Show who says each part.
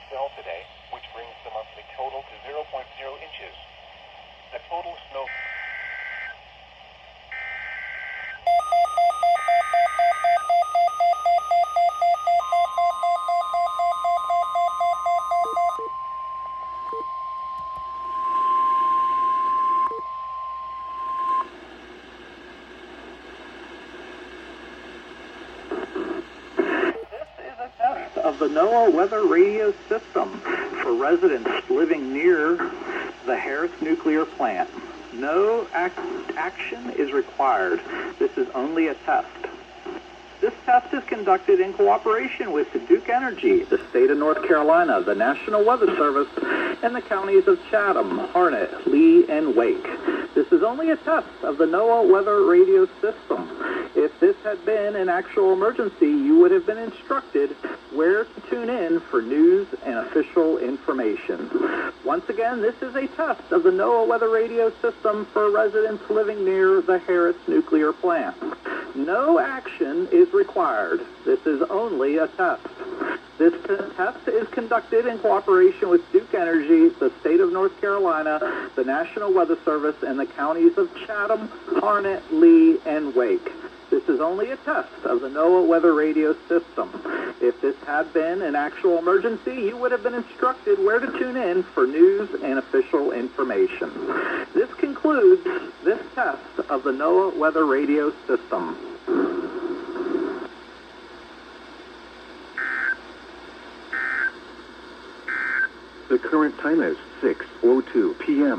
Speaker 1: fell today, which brings the monthly total to 0.0 inches. The total snow...
Speaker 2: Of the NOAA weather radio system for residents living near the Harris nuclear plant. No action is required. This is only a test. This test is conducted in cooperation with Duke Energy, the state of North Carolina, the National Weather Service, and the counties of Chatham, Harnett, Lee, and Wake. This is only a test of the NOAA weather radio system. If this had been an actual emergency, you would have been instructed where to tune in for news and official information. Once again, this is a test of the NOAA weather radio system for residents living near the Harris nuclear plant. No action is required. This is only a test. This test is conducted in cooperation with Duke Energy, the state of North Carolina, the National Weather Service, and the counties of Chatham, Harnett, Lee, and Wake. This is only a test of the NOAA weather radio system. If this had been an actual emergency, you would have been instructed where to tune in for news and official information. This concludes this test of the NOAA weather radio system.
Speaker 3: The current time is 6:02 p.m.